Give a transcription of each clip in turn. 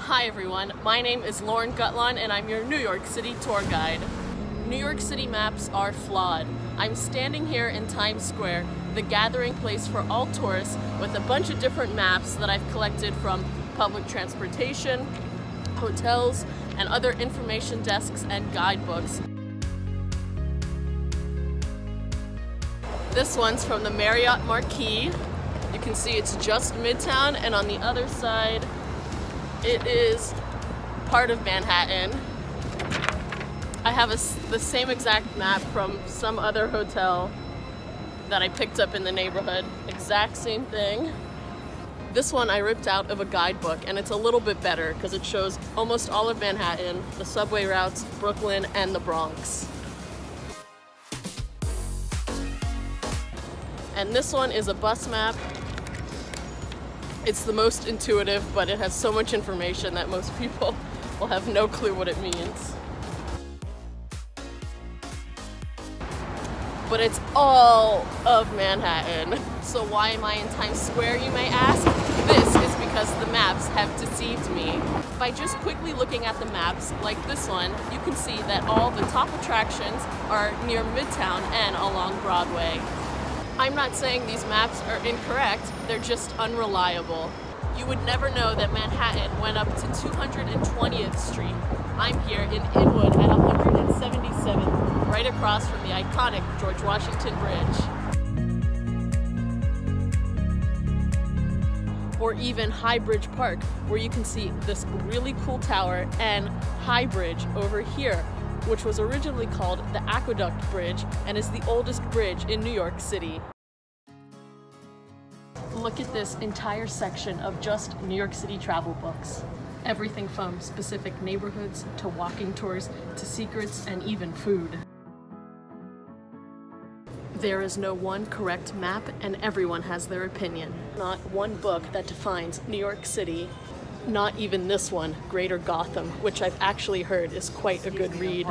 Hi everyone, my name is Lauren Gutlon and I'm your New York City tour guide. New York City maps are flawed. I'm standing here in Times Square, the gathering place for all tourists, with a bunch of different maps that I've collected from public transportation, hotels, and other information desks and guidebooks. This one's from the Marriott Marquis. You can see it's just Midtown, and on the other side it is part of Manhattan. I have the same exact map from some other hotel that I picked up in the neighborhood. Exact same thing. This one I ripped out of a guidebook, and it's a little bit better because it shows almost all of Manhattan, the subway routes, Brooklyn, and the Bronx. And this one is a bus map. It's the most intuitive, but it has so much information that most people will have no clue what it means. But it's all of Manhattan. So why am I in Times Square, you may ask? This is because the maps have deceived me. By just quickly looking at the maps, like this one, you can see that all the top attractions are near Midtown and along Broadway. I'm not saying these maps are incorrect, they're just unreliable. You would never know that Manhattan went up to 220th Street. I'm here in Inwood at 177th, right across from the iconic George Washington Bridge. Or even High Bridge Park, where you can see this really cool tower and High Bridge over here, which was originally called the Aqueduct Bridge and is the oldest bridge in New York City. Look at this entire section of just New York City travel books. Everything from specific neighborhoods to walking tours to secrets and even food. There is no one correct map, and everyone has their opinion. Not one book that defines New York City. Not even this one, Greater Gotham, which I've actually heard is quite a good read.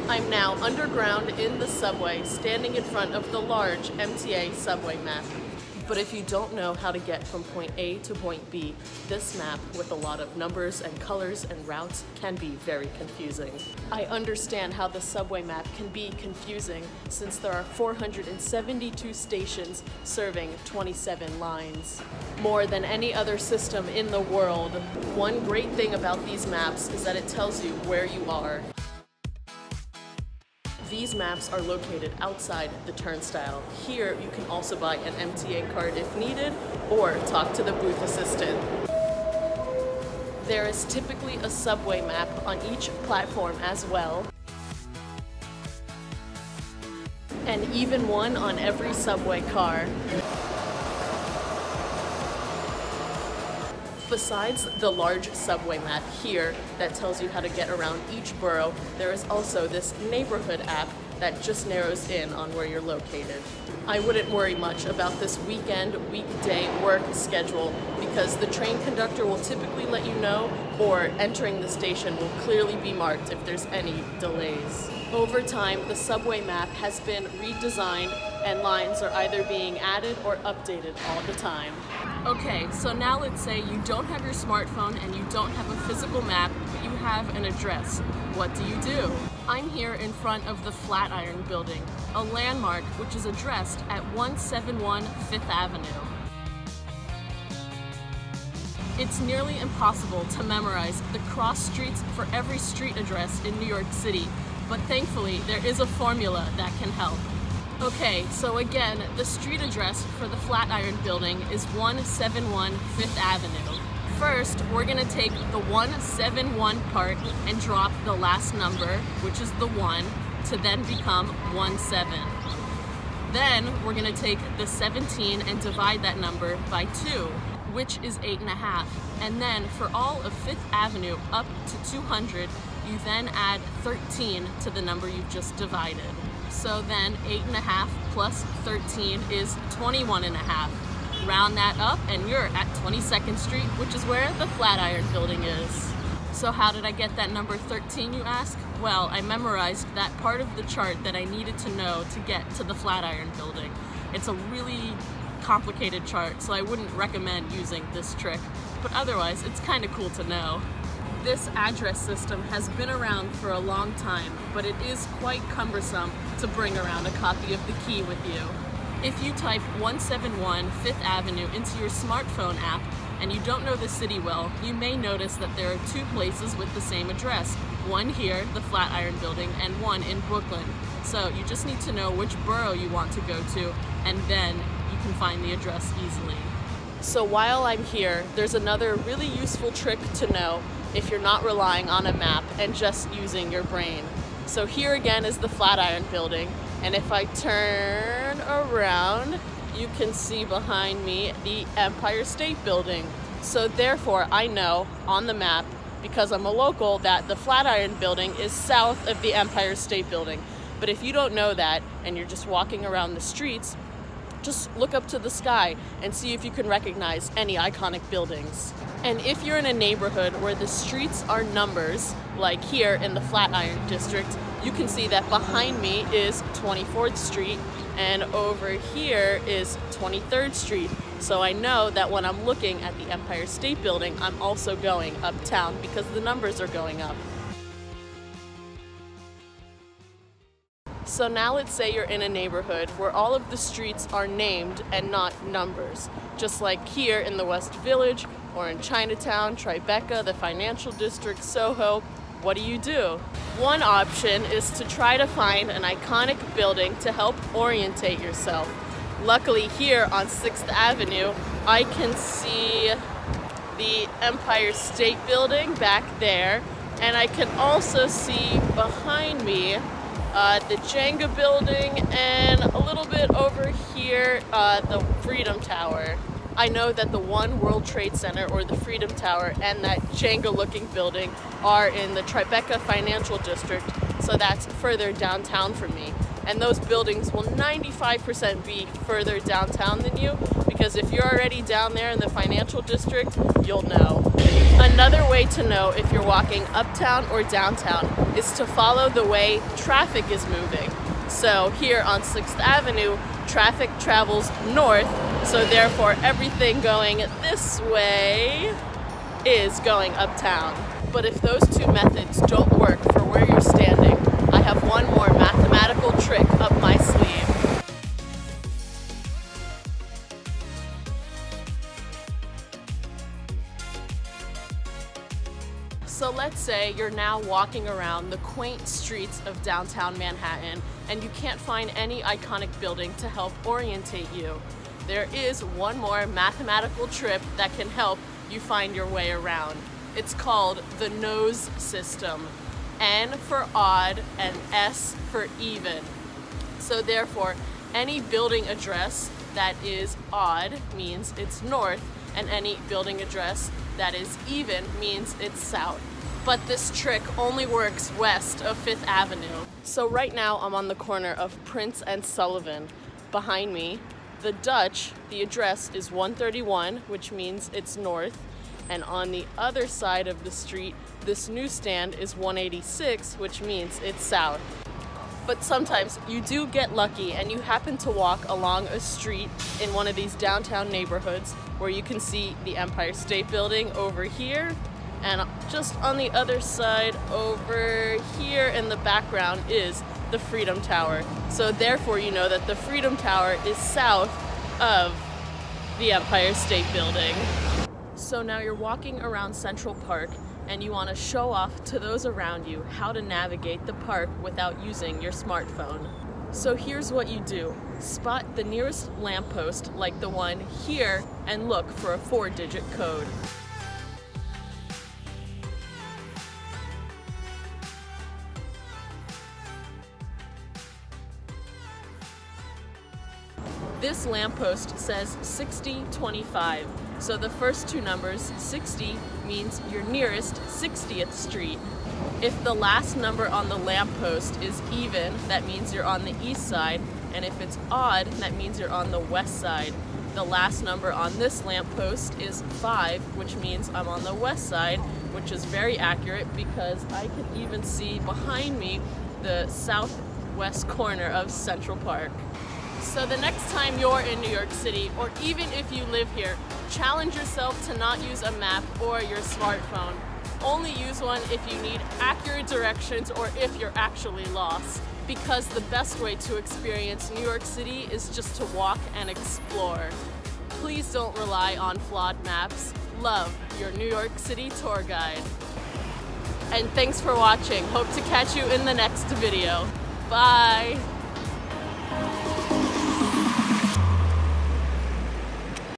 I'm now underground in the subway, standing in front of the large MTA subway map. But if you don't know how to get from point A to point B, this map with a lot of numbers and colors and routes can be very confusing. I understand how the subway map can be confusing since there are 472 stations serving 27 lines. More than any other system in the world. One great thing about these maps is that it tells you where you are. These maps are located outside the turnstile. Here, you can also buy an MTA card if needed, or talk to the booth assistant. There is typically a subway map on each platform as well, and even one on every subway car. Besides the large subway map here that tells you how to get around each borough, there is also this neighborhood app that just narrows in on where you're located. I wouldn't worry much about this weekday work schedule because the train conductor will typically let you know, or entering the station will clearly be marked if there's any delays. Over time, the subway map has been redesigned and lines are either being added or updated all the time. Okay, so now let's say you don't have your smartphone and you don't have a physical map, but you have an address. What do? I'm here in front of the Flatiron Building, a landmark which is addressed at 171 Fifth Avenue. It's nearly impossible to memorize the cross streets for every street address in New York City, but thankfully there is a formula that can help. Okay, so again, the street address for the Flatiron Building is 171 Fifth Avenue. First, we're gonna take the 171 part and drop the last number, which is the 1, to then become 17. Then, we're gonna take the 17 and divide that number by 2, which is 8.5. And then, for all of Fifth Avenue up to 200, you then add 13 to the number you've just divided. So then 8.5 plus 13 is 21.5. Round that up and you're at 22nd Street, which is where the Flatiron Building is. So how did I get that number 13, you ask? Well, I memorized that part of the chart that I needed to know to get to the Flatiron Building. It's a really complicated chart, so I wouldn't recommend using this trick, but otherwise it's kind of cool to know. This address system has been around for a long time, but it is quite cumbersome to bring around a copy of the key with you. If you type 171 5th Avenue into your smartphone app and you don't know the city well, you may notice that there are two places with the same address. One here, the Flatiron Building, and one in Brooklyn. So you just need to know which borough you want to go to, and then you can find the address easily. So while I'm here, there's another really useful trick to know if you're not relying on a map and just using your brain. So here again is the Flatiron Building, and if I turn around, you can see behind me the Empire State Building. So therefore I know on the map, because I'm a local, that the Flatiron Building is south of the Empire State Building. But if you don't know that and you're just walking around the streets, just look up to the sky and see if you can recognize any iconic buildings. And if you're in a neighborhood where the streets are numbers, like here in the Flatiron District, you can see that behind me is 24th Street and over here is 23rd Street. So I know that when I'm looking at the Empire State Building, I'm also going uptown because the numbers are going up. So now let's say you're in a neighborhood where all of the streets are named and not numbers. Just like here in the West Village, or in Chinatown, Tribeca, the Financial District, Soho. What do? One option is to try to find an iconic building to help orientate yourself. Luckily here on 6th Avenue, I can see the Empire State Building back there, and I can also see behind me the Jenga building, and a little bit over here, the Freedom Tower. I know that the One World Trade Center, or the Freedom Tower, and that Jenga-looking building are in the Tribeca Financial District, so that's further downtown from me. And those buildings will 95% be further downtown than you, because if you're already down there in the Financial District, you'll know. Another way to know if you're walking uptown or downtown is to follow the way traffic is moving. So here on 6th Avenue, traffic travels north, so therefore everything going this way is going uptown. But if those two methods don't work for where you're standing, I have one more mathematical trick up my sleeve. So let's say you're now walking around the quaint streets of downtown Manhattan and you can't find any iconic building to help orientate you. There is one more mathematical trick that can help you find your way around. It's called the nose system. N for odd and S for even. So therefore, any building address that is odd means it's north, and any building address that is even means it's south. But this trick only works west of 5th Avenue. So right now I'm on the corner of Prince and Sullivan. Behind me, the Dutch, the address is 131, which means it's north. And on the other side of the street, this newsstand is 186, which means it's south. But sometimes you do get lucky and you happen to walk along a street in one of these downtown neighborhoods where you can see the Empire State Building over here, and just on the other side over here in the background is the Freedom Tower. So therefore you know that the Freedom Tower is south of the Empire State Building. So now you're walking around Central Park and you want to show off to those around you how to navigate the park without using your smartphone. So here's what you do. Spot the nearest lamppost, like the one here, and look for a 4-digit code. This lamppost says 6025. So the first two numbers, 60, means you're nearest 60th Street. If the last number on the lamppost is even, that means you're on the east side, and if it's odd, that means you're on the west side. The last number on this lamppost is 5, which means I'm on the west side, which is very accurate because I can even see behind me the southwest corner of Central Park. So the next time you're in New York City, or even if you live here, challenge yourself to not use a map or your smartphone. Only use one if you need accurate directions or if you're actually lost. Because the best way to experience New York City is just to walk and explore. Please don't rely on flawed maps. Love, your New York City tour guide. And thanks for watching. Hope to catch you in the next video. Bye!